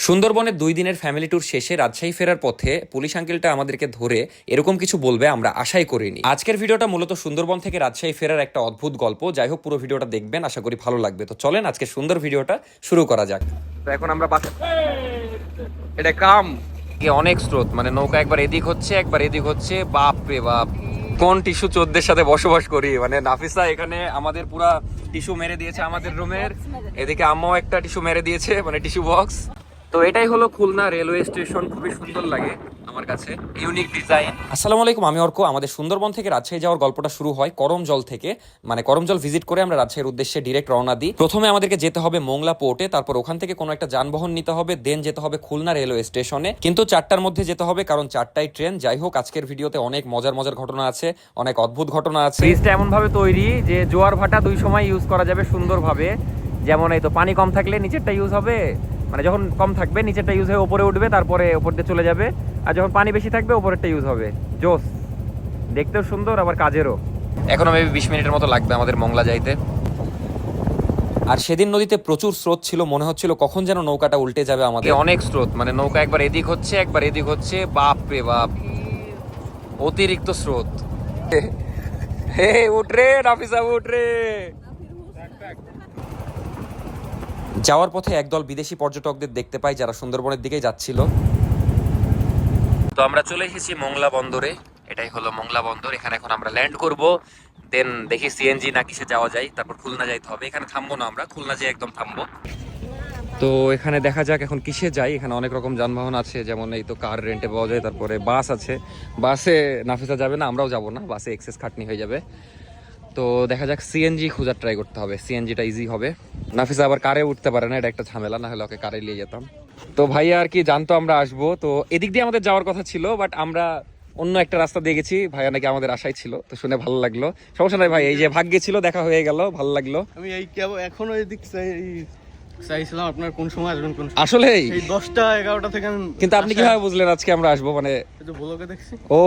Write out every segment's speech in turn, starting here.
সুন্দরবনের 2 দিনের family tour শেষে রাজশাহী ফেরার পথে পুলিশ আঙ্কেলটা আমাদেরকে ধরে এরকম কিছু বলবে আমরা আশাই করিনি। আজকের ভিডিওটা মূলত সুন্দরবন থেকে রাজশাহী ফেরার একটা অদ্ভুত গল্প। যাই হোক, পুরো ভিডিওটা দেখবেন, আশা করি ভালো লাগবে। তো চলেন আজকে সুন্দর ভিডিওটা শুরু করা যাক। তো এখন আমরা এটা কাম অনেক স্রোত, মানে নৌকা একবার এদিক হচ্ছে একবার এদিক হচ্ছে। বাপ রে বাপ, কোন টিস্যু চোদ্দের সাথে বসবাস করি। মানে নাফিসা এখানে আমাদের পুরা টিস্যু মেরে দিয়েছে আমাদের রুমের, এদিকে আম্মাও একটা টিস্যু মেরে দিয়েছে, মানে টিস্যু বক্স। তো এটাই হলো খুলনা রেলওয়ে স্টেশন, খুবই সুন্দর লাগে আমার কাছে, ইউনিক ডিজাইন। আসসালামু আলাইকুম, আমি অর্ক। আমাদের সুন্দরবন থেকে রাজশাহী যাওয়ার গল্পটা শুরু হয় করমজল থেকে। মানে করমজল ভিজিট করে আমরা রাজশাহীর উদ্দেশ্যে ডিরেক্ট রওনা দিই। প্রথমে আমাদেরকে যেতে হবে মোংলা পোর্টে, তারপর ওখান থেকে কোনো একটা যানবাহন নিতে হবে, দেন যেতে হবে খুলনা রেলওয়ে স্টেশনে। কিন্তু 4টার মধ্যে যেতে হবে, কারণ 4টায় ট্রেন। যাই হোক, আজকের ভিডিওতে অনেক মজার মজার ঘটনা আছে, অনেক অদ্ভুত ঘটনা আছে। ব্রিজটা এমন ভাবে তৈরি যে জোয়ার ভাটা দুই সময় ইউজ করা যাবে সুন্দরভাবে। যেমন এই তো পানি কম থাকলে নিচেরটা ইউজ হবে, মানে যখন কম থাকবে নিচেরটা ইউজ হয়ে উপরে উঠবে, তারপরে উপর দিয়ে চলে যাবে। আর যখন পানি বেশি থাকবে উপরেরটা ইউজ হবে। জোস, দেখতেও সুন্দর আবার কাজেরও। এখনো মেবি 20 মিনিটের মতো লাগবে আমাদের মংলা যাইতে। আর সেদিন নদীতে প্রচুর স্রোত ছিল, মনে হচ্ছিল কখন যেন নৌকাটা উল্টে যাবে আমাদের। অনেক স্রোত, মানে নৌকা একবার এদিক হচ্ছে একবার এদিক হচ্ছে। বাপ রে বাপ, অতিরিক্ত স্রোত। হে উঠ রে নাফিসা, উঠ রে। যাওয়ার পথে একদল বিদেশি পর্যটকদের দেখতে পাই যারা সুন্দরবনের দিকেই যাচ্ছিল। তো আমরা চলে এসেছি মোংলা বন্দরে। এটাই হলো মোংলা বন্দর। এখানে এখন আমরা ল্যান্ড করব, দেন দেখি সিএনজি না কিসে যাওয়া যায়, তারপর খুলনা যাইতে হবে। এখানে থামবো না আমরা, খুলনা যেয়ে একদম থামবো। তো এখানে দেখা যাক এখন কিসে যাই। এখানে অনেক রকম যানবাহন আছে, যেমন এই তো কার রেন্টে পাওয়া যায়, তারপরে বাস আছে। বাসে নাফিসা যাবে না, আমরাও যাবো না, বাসে এক্সেস খাটনি হয়ে যাবে। তো দেখা যাক, সিএনজি খোঁজার ট্রাই করতে হবে, সিএনজিটা ইজি হবে। নাফিসা আবার কারে উঠতে পারে না, এটা একটা ঝামেলা, না হলে ওকে কারে নিয়ে যেতাম। তো ভাইয়া আর কি জানতো আমরা আসবো, তো এদিক দিয়ে আমাদের যাওয়ার কথা ছিল, বাট আমরা অন্য একটা রাস্তা দিয়ে গেছি। ভাইয়া নাকি আমাদের আশাই ছিল, তো শুনে ভালো লাগলো। সমস্যা নাই ভাই, এই যে ভাগ্যে ছিল, দেখা হয়ে গেল, ভালো লাগলো। আমি এই এখনো এদিক চাইছিলাম আপনার কোন সময় আসবেন, কোন আসলে এই 10টা 11টা থেকে আমি। কিন্তু আপনি কিভাবে বুঝলেন আজকে আমরা আসবো? মানে ব্লগে দেখছি। ও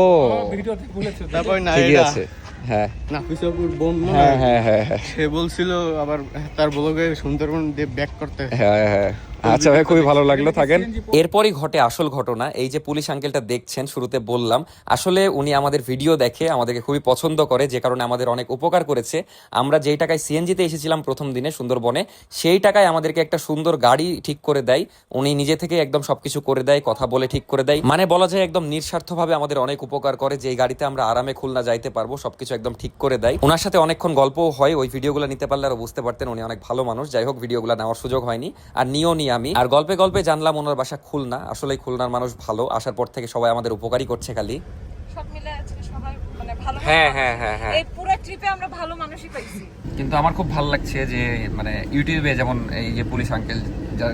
ভিডিওতে বলেছে, তারপর না ঠিকই এটা আছে। হ্যাঁ নাফিসাপুর বোন, হ্যাঁ হ্যাঁ হ্যাঁ হ্যাঁ সে বলছিল আবার তার ব্লগে সুন্দরবন দিয়ে ব্যাক করতে। হ্যাঁ হ্যাঁ, আচ্ছা ভাই, খুবই ভালো লাগলো, থাকেন। এরপরই ঘটে আসল ঘটনা। এই যে পুলিশ আঙ্কেলটা দেখছেন, শুরুতে বললাম, আসলে উনি আমাদের ভিডিও দেখে, আমাদেরকে খুবই পছন্দ করে, যে কারণে আমাদের অনেক উপকার করেছে। আমরা যেই টাকায় সিএনজিতে এসেছিলাম প্রথম দিনে সুন্দরবনে, সেই টাকায় আমাদেরকে একটা সুন্দর গাড়ি ঠিক করে দেয়। উনি নিজে থেকে একদম সবকিছু করে দেয়, কথা বলে ঠিক করে দেয়। মানে বলা যায় একদম নিঃস্বার্থভাবে আমাদের অনেক উপকার করে, যে গাড়িতে আমরা আরামে খুলনা যাইতে পারবো, সবকিছু একদম ঠিক করে দেয়। ওনার সাথে অনেকক্ষণ গল্পও হয়, ওই ভিডিওগুলো নিতে পারলে আরো বুঝতে পারতেন উনি অনেক ভালো মানুষ। যাই হোক, ভিডিওগুলো নেওয়ার সুযোগ হয়নি, আর নিও নি আমি। আর গল্পে গল্পে জানলাম ওনার বাসা খুলনা। আসলে খুলনার মানুষ ভালো, আসার পর থেকে সবাই আমাদের উপকারই করছে খালি। সব মিলে আজকে সবাই মানে ভালো। হ্যাঁ হ্যাঁ হ্যাঁ হ্যাঁ, এই পুরো ট্রিপে আমরা ভালো মানুষই পাইছি। কিন্তু আমার খুব ভালো লাগছে যে মানে ইউটিউবে যেমন এই যে পুলিশ আঙ্কেল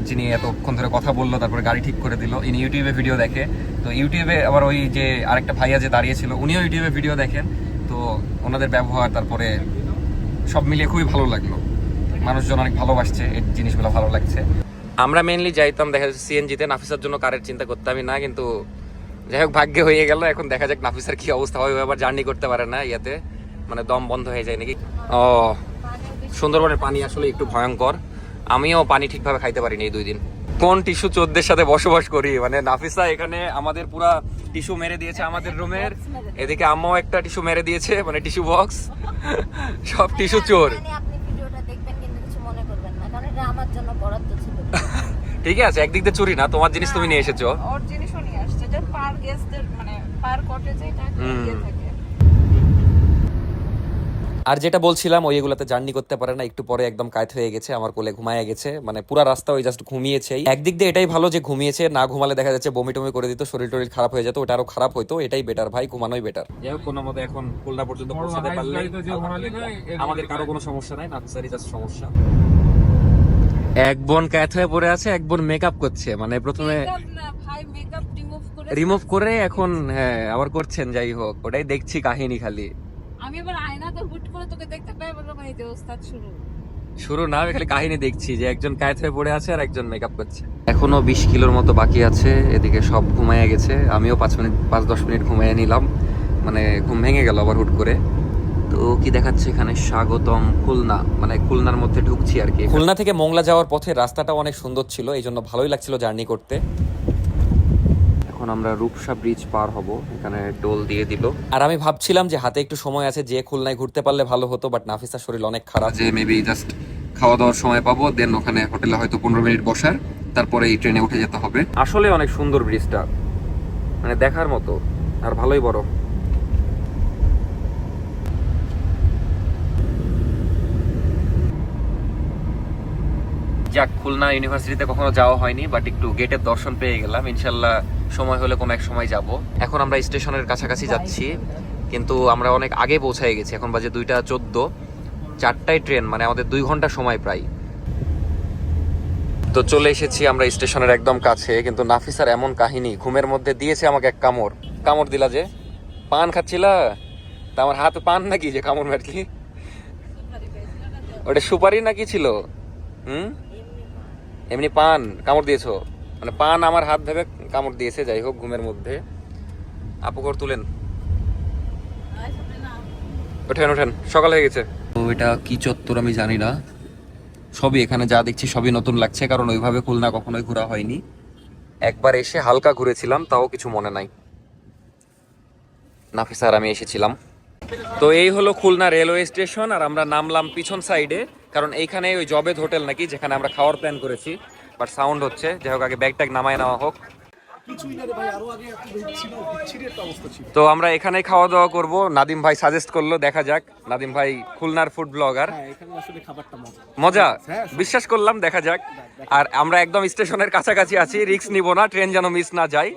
যিনি এতক্ষণ ধরে কথা বললো, তারপরে গাড়ি ঠিক করে দিল, ইনি ইউটিউবে ভিডিও দেখে। তো ইউটিউবে আবার ওই যে আরেকটা ভাইয়া যে দাঁড়িয়েছিল, উনিও ইউটিউবে ভিডিও দেখেন। তো ওনাদের ব্যবহার, তারপরে সব মিলিয়ে খুবই ভালো লাগলো। মানুষজন অনেক ভালোবাসছে, এই জিনিসগুলো ভালো লাগছে। আমরা মেইনলি যাইতাম দেখা যাচ্ছে সিএনজিতে, নাফিসার জন্য কারের চিন্তা করতামই না, কিন্তু যাই হোক ভাগ্যে হয়ে গেল। এখন দেখা যাক নাফিসার কি অবস্থা হয়, আবার জার্নি করতে পারে না ইয়াতে, মানে দম বন্ধ হয়ে যায় নাকি। ও, সুন্দরবনের পানি আসলে একটু ভয়ঙ্কর। আমিও পানি ঠিকভাবে খাইতে পারিনি এই 2 দিন। কোন টিস্যু চোদ্দের সাথে বসবাস করি, মানে নাফিসা এখানে আমাদের পুরা টিস্যু মেরে দিয়েছে আমাদের রুমের, এদিকে আম্মাও একটা টিস্যু মেরে দিয়েছে, মানে টিস্যু বক্স। সব টিস্যু চোর। আপনি ভিডিওটা দেখবেন কিন্তু কিছু মনে করবেন না, কারণ এটা আমার জন্য বরাদ্দ ছিল। ঠিক আছে, একদিক দিয়ে চুরি না, তোমার জিনিস তুমি নিয়ে এসেছো। ওর জিনিসও নিয়ে আসছে, যে পার গেস্টদের মানে পার কটেজে এটা দিয়ে থাকে। আর যেটা বলছিলাম, ওই এগুলাতে জার্নি করতে পারে না, একটু পরে একদম কায়ত হয়ে গেছে, আমার কোলে ঘুমায় গেছে, মানে পুরো রাস্তা ওই জাস্ট ঘুমিয়েছে। একদিক দিয়ে এটাই ভালো যে ঘুমিয়েছে, না ঘুমালে দেখা যাচ্ছে বমি টমি করে দিত, শরীর টরীর খারাপ হয়ে যেত, ওটা আরো খারাপ হইতো। এটাই বেটার ভাই, ঘুমানোই বেটার। যাই হোক, কোনো মতে এখন খুলনা পর্যন্ত পৌঁছাতে পারলে আমাদের কারো কোনো সমস্যা নাই, নাফিসারই জাস্ট সমস্যা। এক বোন কায়ত হয়ে পড়ে আছে, এক বোন মেকআপ করছে, মানে প্রথমে ভাই মেকআপ রিমুভ করে এখন হ্যাঁ আবার করছেন। যাই হোক, ওটাই দেখছি কাহিনী খালি। আমি আবার আয়নাতে হুট করে তোকে দেখতে পাই, বললাম এই যে ওস্তাদ শুরু না, আমি খালি কাহিনী দেখছি যে একজন কায়েত হয়ে পড়ে আছে আর একজন মেকআপ করছে। এখনো 20 কিলোর মতো বাকি আছে, এদিকে সব ঘুমাইয়া গেছে, আমিও 5-10 মিনিট ঘুমাইয়া নিলাম, মানে ঘুম ভেঙে গেল আবার হুট করে। তো কি দেখাচ্ছে এখানে, স্বাগতম খুলনা, মানে খুলনার মধ্যে ঢুকছি আর কি। খুলনা থেকে মোংলা যাওয়ার পথে রাস্তাটা অনেক সুন্দর ছিল, এই জন্য ভালোই লাগছিল জার্নি করতে। এখন আমরা রূপসা ব্রিজ পার হব, এখানে টোল দিয়ে দিল। আর আমি ভাবছিলাম যে হাতে একটু সময় আছে, যে খুলনায় ঘুরতে পারলে ভালো হতো, বাট নাফিসার শরীর অনেক খারাপ, যে মেবি জাস্ট খাওয়া দাওয়ার সময় পাবো, দেন ওখানে হোটেলে হয়তো 15 মিনিট বসার, তারপরে এই ট্রেনে উঠে যেতে হবে। আসলে অনেক সুন্দর ব্রিজটা, মানে দেখার মতো, আর ভালোই বড়। যাক, খুলনা ইউনিভার্সিটিতে কখনো যাওয়া হয়নি, বাট একটু গেটের দর্শন পেয়ে গেলাম। ইনশাল্লাহ সময় হলে কোনো এক সময় যাব। এখন আমরা স্টেশনের কাছাকাছি যাচ্ছি, কিন্তু আমরা অনেক আগে পৌঁছায় গেছি। এখন বাজে 2:14, 4টায় ট্রেন, মানে আমাদের 2 ঘন্টা সময় প্রায়। তো চলে এসেছি আমরা স্টেশনের একদম কাছে, কিন্তু নাফিসার এমন কাহিনী, ঘুমের মধ্যে দিয়েছে আমাকে এক কামড় দিলা যে। পান খাচ্ছিলা? তা আমার হাতে পান নাকি যে কামড় মারলি? ওটা সুপারি নাকি ছিল? এমনি পান কামড় দিয়েছো? মানে পান আমার হাত ভেবে কামড় দিয়েছে। যাই হোক, ঘুমের মধ্যে। আপু কর তুলেন, ওঠেন, সকাল হয়ে গেছে। তো এটা কি চত্বর আমি জানি না, সবই এখানে যা দেখছি সবই নতুন লাগছে, কারণ ওইভাবে খুলনা কখনোই ঘোরা হয়নি। একবার এসে হালকা ঘুরেছিলাম, তাও কিছু মনে নাই। নাফিসা আর আমি এসেছিলাম। তো এই হলো খুলনা রেলওয়ে স্টেশন, আর আমরা নামলাম পিছন সাইডে, কারণ এইখানে ওই জবেদ হোটেল নাকি, যেখানে আমরা খাওয়ার প্ল্যান করেছি। বাট সাউন্ড হচ্ছে, যাই হোক আগে ব্যাগ ট্যাগ নামায় নেওয়া হোক। তো আমরা এখানেই খাওয়া দাওয়া করব। নাদিম ভাই সাজেস্ট করলো, দেখা যাক। নাদিম ভাই খুলনার ফুড ব্লগার, মজা, বিশ্বাস করলাম, দেখা যাক। আর আমরা একদম স্টেশনের কাছাকাছি আছি, রিস্ক নিব না, ট্রেন যেন মিস না যায়।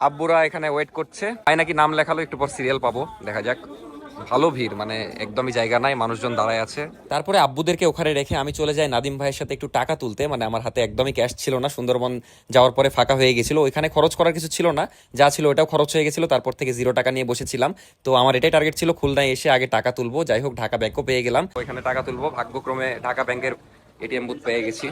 আব্বুরা এখানে ওয়েট করছে, ভাই নাকি নাম লেখালো, একটু পর সিরিয়াল পাবো, দেখা যাক। ভালো ভিড়, মানে একদমই জায়গা নাই, মানুষজন দাঁড়ায় আছে। তারপরে আব্বুদেরকে ওখানে রেখে আমি চলে যাই নাদিম ভাইয়ের সাথে একটু টাকা তুলতে। মানে আমার হাতে একদমই ক্যাশ ছিল না, সুন্দরবন যাওয়ার পরে ফাঁকা হয়ে গেছিল, ওইখানে খরচ করার কিছু ছিল না, যা ছিল ওটাও খরচ হয়ে গেছিল। তারপর থেকে 0 টাকা নিয়ে বসেছিলাম। তো আমার এটাই টার্গেট ছিল, খুলনায় এসে আগে টাকা তুলবো। যাই হোক, ঢাকা ব্যাংকও পেয়ে গেলাম, ওইখানে টাকা তুলবো। ভাগ্যক্রমে ঢাকা ব্যাংকের এটিএম বুথ পেয়ে গেছি।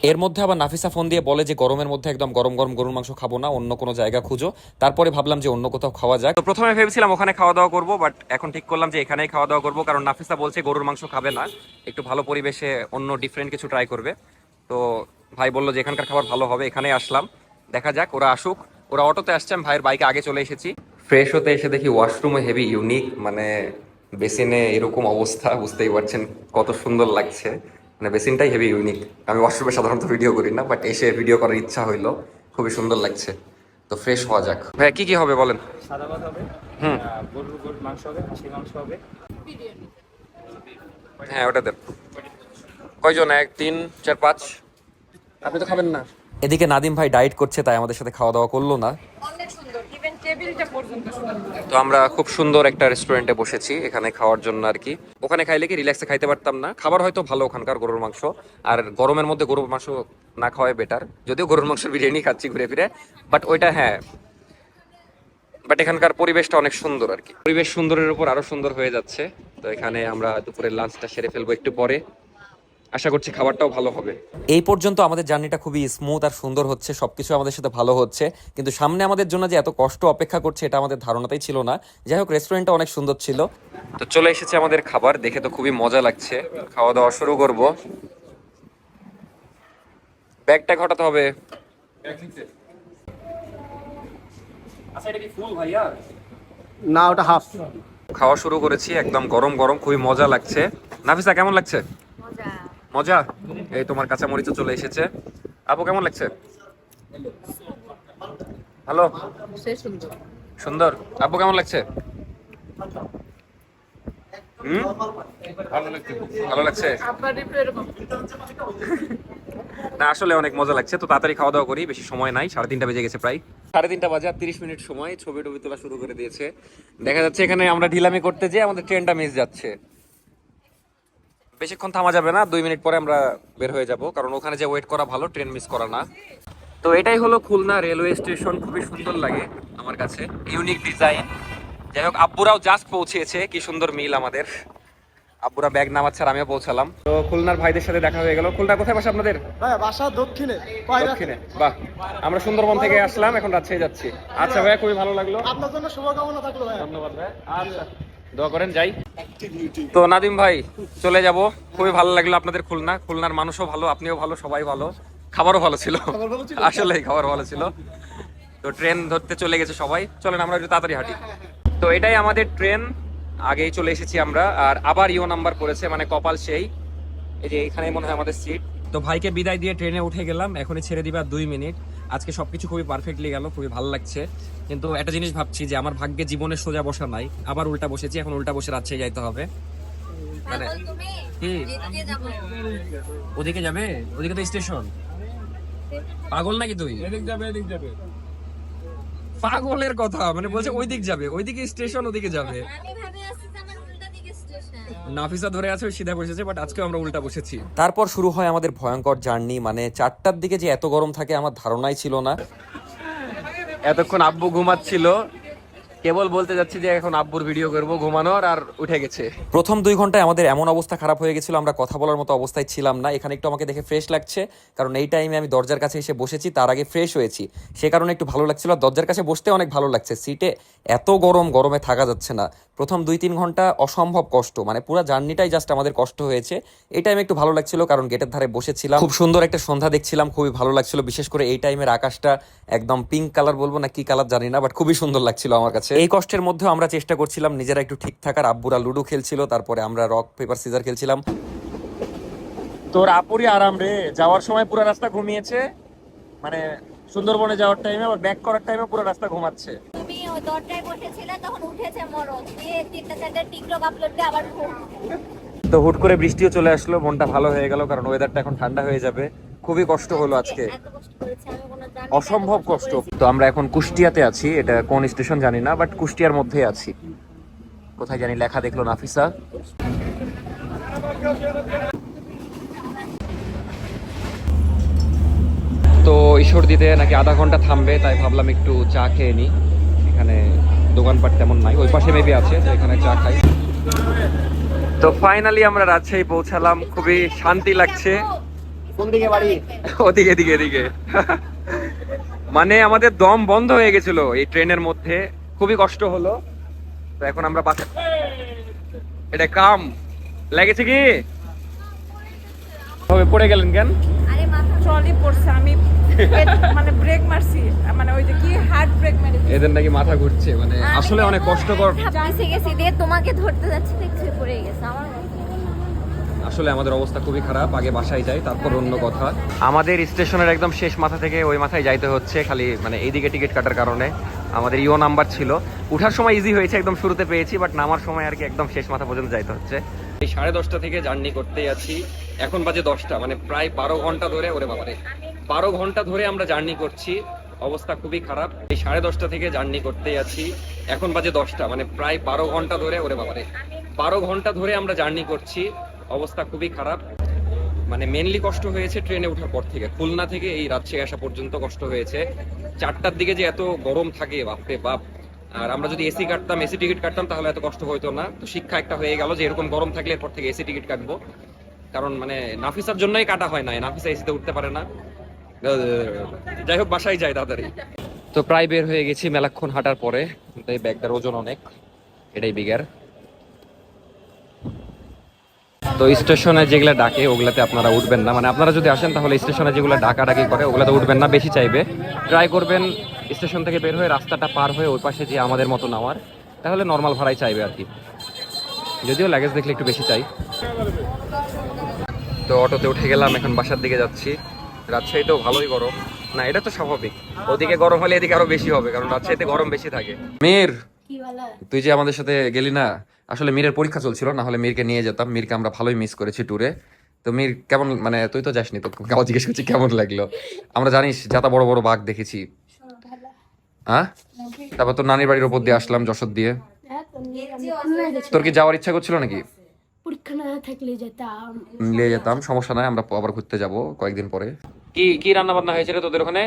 এর মধ্যে আবার নাফিসা ফোন দিয়ে বলে যে গরমের মধ্যে একদম গরম গরম গরুর মাংস খাবো না, অন্য কোনো জায়গা খুঁজো। তারপরে ভাবলাম যে অন্য কোথাও খাওয়া যাক। তো প্রথমে ভেবেছিলাম ওখানে খাওয়া দাওয়া করবো, বাট এখন ঠিক করলাম যে এখানেই খাওয়া দাওয়া করবো, কারণ নাফিসা বলছে গরুর মাংস খাবে না, একটু ভালো পরিবেশে অন্য ডিফারেন্ট কিছু ট্রাই করবে। তো ভাই বললো যে এখানকার খাবার ভালো হবে, এখানেই আসলাম। দেখা যাক, ওরা আসুক। ওরা অটোতে আসছে, আমি ভাইয়ের বাইকে আগে চলে এসেছি। ফ্রেশ হতে এসে দেখি ওয়াশরুমে হেভি ইউনিক, মানে বেসিনে এরকম অবস্থা, বুঝতেই পারছেন কত সুন্দর লাগছে। মানে বেসিনটাই হেভি ইউনিক। আমি ওয়াশরুমে সাধারণত ভিডিও করি না, বাট এসে ভিডিও করার ইচ্ছা হইলো, খুবই সুন্দর লাগছে। তো ফ্রেশ হওয়া যাক। ভাই কি কি হবে বলেন? সাদা ভাত হবে, গরুর মাংস হবে, খাসির মাংস হবে। হ্যাঁ, ওটা দেন। কয়জন? 1 3 4 5। আপনি তো খাবেন না। এদিকে নাদিম ভাই ডায়েট করছে, তাই আমাদের সাথে খাওয়া দাওয়া করলো না। অনেক সুন্দর, ইভেন টেবিলটা পর্যন্ত সুন্দর। তো আমরা খুব সুন্দর একটা রেস্টুরেন্টে বসেছি এখানে খাওয়ার জন্য আর কি। ওখানে খাইলে কি রিল্যাক্সে খাইতে পারতাম না। খাবার হয়তো ভালো ওখানকার, গরুর মাংস, আর গরমের মধ্যে গরুর মাংস না খাওয়াই বেটার। যদিও গরুর মাংসের বিরিয়ানি খাচ্ছি ঘুরে ফিরে, বাট ওইটা হ্যাঁ, বাট এখানকার পরিবেশটা অনেক সুন্দর আর কি। পরিবেশ সুন্দরের উপর আরো সুন্দর হয়ে যাচ্ছে। তো এখানে আমরা দুপুরের লাঞ্চটা সেরে ফেলবো একটু পরে, আশা করছি খাবারটাও ভালো হবে। এই পর্যন্ত আমাদের জার্নিটা খুবই স্মুথ আর সুন্দর হচ্ছে, সবকিছু আমাদের সাথে ভালো হচ্ছে, কিন্তু সামনে আমাদের জন্য যে এত কষ্ট অপেক্ষা করছে এটা আমাদের ধারণাতেই ছিল না। যাই হোক, রেস্টুরেন্টটা অনেক সুন্দর ছিল। তো চলে এসেছে আমাদের খাবার, দেখে তো খুবই মজা লাগছে। খাওয়া দাওয়া শুরু করব। ব্যাগটা ঘটাতে হবে। আচ্ছা, এটা কি ফুল ভাইয়া? না, ওটা হাফ। খাওয়া শুরু করেছি, একদম গরম গরম, খুবই মজা লাগছে। নাফিসা কেমন লাগছে? মজা। মজা। এই তোমার কাঁচা মরিচও চলে এসেছে। আপু কেমন লাগছে? ভালো, সুন্দর। সুন্দর। আপু কেমন লাগছে? ভালো লাগছে। না, আসলে অনেক মজা লাগছে। তো তাড়াতাড়ি খাওয়া দাওয়া করি, বেশি সময় নাই, 3:30 বেজে গেছে প্রায়। 3:30 বাজে আর 30 মিনিট সময়। ছবি টবি তোলা শুরু করে দিয়েছে। দেখা যাচ্ছে এখানে আমরা ঢিলামি করতে যেয়ে আমাদের ট্রেনটা মিস যাচ্ছে। বেশিক্ষণ থামা যাবে না, 2 মিনিট পরে আমরা বের হয়ে যাব, কারণ ওখানে যে ওয়েট করা ভালো, ট্রেন মিস করা না। তো এটাই হলো খুলনা রেলওয়ে স্টেশন, খুবই সুন্দর লাগে আমার কাছে, ইউনিক ডিজাইন। যাই হোক, আব্বুরাও জাস্ট পৌঁছেছে, কি সুন্দর মিল আমাদের। আব্বুরা ব্যাগ নামাচ্ছে আর আমিও পৌঁছালাম। তো খুলনার ভাইদের সাথে দেখা হয়ে গেল। খুলনা কোথায় বাসা আপনাদের? ভাই বাসা দক্ষিণে। দক্ষিণে। বাহ, আমরা সুন্দরবন থেকে আসলাম, এখন রাজশাহী যাচ্ছি। আচ্ছা ভাইয়া, খুবই ভালো লাগলো। আপনার জন্য শুভকামনা থাকলো ভাই। ধন্যবাদ ভাই। আচ্ছা, দোয়া করেন, যাই। তো নাদিম ভাই চলে যাব, খুবই ভালো লাগলো আপনাদের খুলনার মানুষও ভালো, আপনিও ভালো, সবাই ভালো, খাবারও ভালো ছিল, আসলেই খাবার ভালো ছিল। তো ট্রেন ধরতে চলে গেছে সবাই, চলেন আমরা একটু তাড়াতাড়ি হাঁটি। তো এটাই আমাদের ট্রেন, আগেই চলে এসেছি আমরা, আর আবার ইও নাম্বার পড়েছে, মানে কপাল সেই। এই যে এখানে মনে হয় আমাদের সিট। তো ভাইকে বিদায় দিয়ে ট্রেনে উঠে গেলাম, এখনই ছেড়ে দিবা 2 মিনিট। আজকে সবকিছু খুবই পারফেক্টলি গেল, খুবই ভালো লাগছে। কিন্তু একটা জিনিস ভাবছি যে আমার ভাগ্যে জীবনে সোজা বসা নাই, আবার উল্টা বসেছি, এখন উল্টা বসে রাজশাহী যাইতে হবে। মানে পাগল তুমি? কি যেদিকে যাবো। ওদিকে যাবে? ওদিকে তো স্টেশন। পাগল নাকি তুই? এদিক যাবে পাগলের কথা মানে বলছে ওই দিক যাবে, ওইদিকে স্টেশন, ওদিকে যাবে। আমি ভাবে আসছি যে আমার উল্টা দিকে স্টেশন। নাফিসা ধরে আছে, ওই সিধা বসেছে, বাট আজকে আমরা উল্টা বসেছি। তারপর শুরু হয় আমাদের ভয়ঙ্কর জার্নি, মানে 4টার দিকে যে এত গরম থাকে আমার ধারণাই ছিল না। এতক্ষণ আব্বু ঘুমাচ্ছিল, কেবল বলতে যাচ্ছি যে এখন আব্বুর ভিডিও করব ঘুমানোর, আর উঠে গেছে। প্রথম 2 ঘন্টায় আমাদের এমন অবস্থা খারাপ হয়ে গেছিল, আমরা কথা বলার মতো অবস্থায় ছিলাম না। এখানে একটু আমাকে দেখে ফ্রেশ লাগছে, কারণ এই টাইমে আমি দরজার কাছে এসে বসেছি, তার আগে ফ্রেশ হয়েছি, সে কারণে একটু ভালো লাগছিল। দরজার কাছে বসতে অনেক ভালো লাগছে, সিটে এত গরমে থাকা যাচ্ছে না। প্রথম 2-3 ঘন্টা অসম্ভব কষ্ট, মানে পুরো জার্নিটাই জাস্ট আমাদের কষ্ট হয়েছে। এই টাইমে একটু ভালো লাগছিল, কারণ গেটের ধারে বসেছিলাম, খুব সুন্দর একটা সন্ধ্যা দেখছিলাম, খুবই ভালো লাগছিল। বিশেষ করে এই টাইমের আকাশটা একদম পিঙ্ক কালার বলবো না কি কালার জানি না, বাট খুবই সুন্দর লাগছিল আমার কাছে। এই কষ্টের মধ্যে আমরা চেষ্টা করছিলাম নিজেরা একটু ঠিক থাকার। আব্বুরা লুডো খেলছিল, তারপরে আমরা রক পেপার সিজার খেলছিলাম। তোর আপুরি আরাম রে, যাওয়ার সময় পুরো রাস্তা ঘুমিয়েছে, মানে সুন্দরবনে যাওয়ার টাইমে আবার ব্যাক করার টাইমে পুরো রাস্তা ঘুমাচ্ছে। তুমি ওই দরজায় বসেছিলে তখন উঠেছে মরদ দিয়ে 3টা-4টা টিকটক আপলোড দিয়ে আবার ঘুম। তো হুট করে বৃষ্টিও চলে আসলো, মনটা ভালো হয়ে গেল, কারণ ওয়েদারটা এখন ঠান্ডা হয়ে যাবে। খুবই কষ্ট হলো আজকে, এত কষ্ট করেছি আমি কোনো জানি অসম্ভব কষ্ট। তো আমরা এখন কুষ্টিয়াতে আছি, এটা কোন স্টেশন জানি না, বাট কুষ্টিয়ার মধ্যে আছি। কোথায় জানি লেখা দেখলো নাফিসা। তো ঈশ্বরদীতে নাকি আধা ঘন্টা থামবে, তাই ভাবলাম একটু চা খেয়ে নিই। এখানে দোকানপাট তেমন নাই, ওই পাশে মেবি আছে, তো এখানে চা খাই। তো ফাইনালি আমরা রাজশাহী পৌঁছালাম, খুবই শান্তি লাগছে। কোন দিকে বাড়ি? ওদিকে এদিকে এদিকে। মানে আমাদের দম বন্ধ হয়ে গেছিল এই ট্রেনের মধ্যে, খুবই কষ্ট হলো। তো এখন আমরা এটা কাম লেগেছে কি হবে, পড়ে গেলেন কেন? আরে মাথা ট্রলি পড়ছে, আমি মানে ব্রেক মারছি, মানে ওই যে কি হার্ড ব্রেক মেরেছি। এদের নাকি মাথা ঘুরছে, মানে আসলে অনেক কষ্টকর। পিছে গেছি দিয়ে তোমাকে ধরতে যাচ্ছি দেখছি পড়ে গেছে আমার। আসলে আমাদের অবস্থা খুবই খারাপ, আগে বাসায় যাই তারপর অন্য কথা। আমাদের স্টেশনের একদম শেষ মাথা থেকে ওই মাথায় যাইতে হচ্ছে, খালি মানে এইদিকে টিকিট কাটার কারণে। আমাদের ইও নাম্বার ছিল, উঠার সময় ইজি হয়েছে, একদম শুরুতে পেয়েছি, বাট নামার সময় আর কি একদম শেষ মাথা পর্যন্ত যাইতে হচ্ছে। এই 10:30 থেকে জার্নি করতেই আছি, এখন বাজে 10টা, মানে প্রায় 12 ঘন্টা ধরে, ওরে বাবারে 12 ঘন্টা ধরে আমরা জার্নি করছি, অবস্থা খুবই খারাপ। এই 10:30 থেকে জার্নি করতেই আছি, এখন বাজে 10টা, মানে প্রায় 12 ঘন্টা ধরে, ওরে বাবারে 12 ঘন্টা ধরে আমরা জার্নি করছি, অবস্থা খুবই খারাপ। মানে মেনলি কষ্ট হয়েছে ট্রেনে ওঠার পর থেকে, খুলনা থেকে এই রাজশাহী আসা পর্যন্ত কষ্ট হয়েছে। 4টার দিকে যে এত গরম থাকে, বাপরে বাপ। আর আমরা যদি এসি কাটতাম, এসি টিকিট কাটতাম, তাহলে এত কষ্ট হইতো না। তো শিক্ষা একটা হয়ে গেল যে এরকম গরম থাকলে এরপর থেকে এসি টিকিট কাটবো, কারণ মানে নাফিসার জন্যই কাটা হয় না, নাফিসা এসিতে উঠতে পারে না। যাই হোক, বাসায় যাই তাড়াতাড়ি। তো প্রায় বের হয়ে গেছি মেলাক্ষণ হাঁটার পরে। এই ব্যাগটার ওজন অনেক, এটাই বিগার। তো স্টেশনে যেগুলো ডাকে ওগুলাতে আপনারা উঠবেন না, মানে আপনারা যদি আসেন তাহলে স্টেশনে যেগুলো ডাকাডাকি করে ওগুলাতে উঠবেন না, বেশি চাইবে। ট্রাই করবেন স্টেশন থেকে বের হয়ে রাস্তাটা পার হয়ে ওই পাশে যে আমাদের মতো নামার, তাহলে নর্মাল ভাড়াই চাইবে আর কি, যদিও লাগেজ দেখলে একটু বেশি চাই। তো অটোতে উঠে গেলাম, এখন বাসার দিকে যাচ্ছি। রাজশাহীতেও ভালোই গরম, না এটা তো স্বাভাবিক, ওদিকে গরম হলে এদিকে আরো বেশি হবে, কারণ রাজশাহীতে গরম বেশি থাকে। মীর, তুই যে আমাদের সাথে গেলি না, আসলে মীরের পরীক্ষা চলছিল, না হলে মীরকে নিয়ে যেতাম। মীরকে আমরা ভালোই মিস করেছি ট্যুরে। তো মীর কেমন, মানে তুই তো যাসনি, তো কাউ জিজ্ঞেস করছি কেমন লাগলো? আমরা জানিস যত বড় বড় বাঘ দেখেছি। হ্যাঁ, তারপর তোর নানির বাড়ির উপর দিয়ে আসলাম, যশোর দিয়ে। তোর কি যাওয়ার ইচ্ছা করছিল নাকি? পরীক্ষা না থাকলে যেতাম, নিয়ে যেতাম, সমস্যা নাই, আমরা আবার ঘুরতে যাব কয়েকদিন পরে। কি কি রান্না বান্না হয়েছে রে তোদের ওখানে?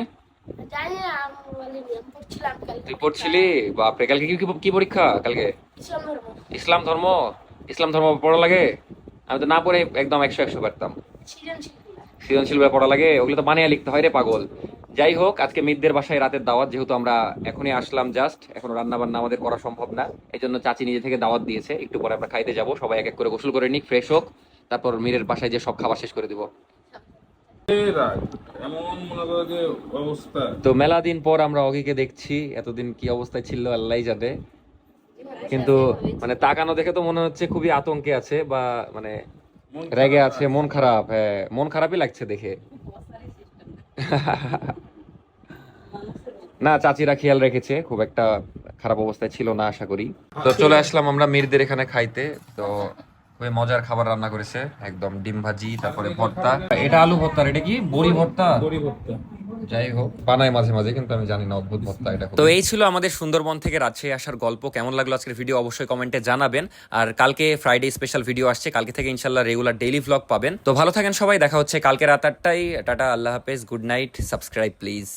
জানি না, আমি বলিনি, আমি পড়ছিলাম কালকে। তুই পড়ছিলি? বাপরে, কালকে কি পরীক্ষা? কালকে ইসলাম ধর্ম। ইসলাম ধর্ম। ইসলাম ধর্ম পড়া লাগে? আমি তো না পড়ে একদম 100 পারতাম। সৃজনশীল। সৃজনশীল পড়া লাগে, ওগুলো তো বানিয়ে লিখতে হয় রে পাগল। যাই হোক, আজকে মিতদের বাসায় রাতের দাওয়াত, যেহেতু আমরা এখনই আসলাম জাস্ট, এখন রান্না বান্না আমাদের করা সম্ভব না, এই জন্য চাচি নিজে থেকে দাওয়াত দিয়েছে। একটু পরে আমরা খাইতে যাব, সবাই এক এক করে গোসল করে নিক, ফ্রেশ হোক, তারপর মীরের বাসায় যে সব খাবার শেষ করে দিব। এমন মনে করো যে অবস্থা। তো মেলা দিন পর আমরা অগিকে দেখছি, এতদিন কি অবস্থায় ছিল আল্লাহই জানে, কিন্তু মানে তাকানো দেখে তো মনে হচ্ছে খুবই আতঙ্কে আছে, বা মানে রেগে আছে, মন খারাপ। হ্যাঁ, মন খারাপই লাগছে দেখে। না, চাচিরা খেয়াল রেখেছে, খুব একটা খারাপ অবস্থায় ছিল না আশা করি। তো চলে আসলাম আমরা মীরদের এখানে খাইতে। তো খুবই মজার খাবার রান্না করেছে, একদম ডিম ভাজি, তারপরে ভর্তা। এটা আলু ভর্তা, এটা কি বড়ি ভর্তা? বড়ি ভর্তা। যাই হোক, বানায় মাঝে মাঝে, কিন্তু আমি জানি না, অদ্ভুত ভর্তা এটা। তো এই ছিল আমাদের সুন্দরবন থেকে রাজশাহী আসার গল্প। কেমন লাগলো আজকের ভিডিও অবশ্যই কমেন্টে জানাবেন। আর কালকে ফ্রাইডে স্পেশাল ভিডিও আসছে, কালকে থেকে ইনশাল্লাহ রেগুলার ডেইলি ভ্লগ পাবেন। তো ভালো থাকেন সবাই, দেখা হচ্ছে কালকে রাত 8টায়। টাটা, আল্লাহ হাফেজ, গুড নাইট, সাবস্ক্রাইব প্লিজ।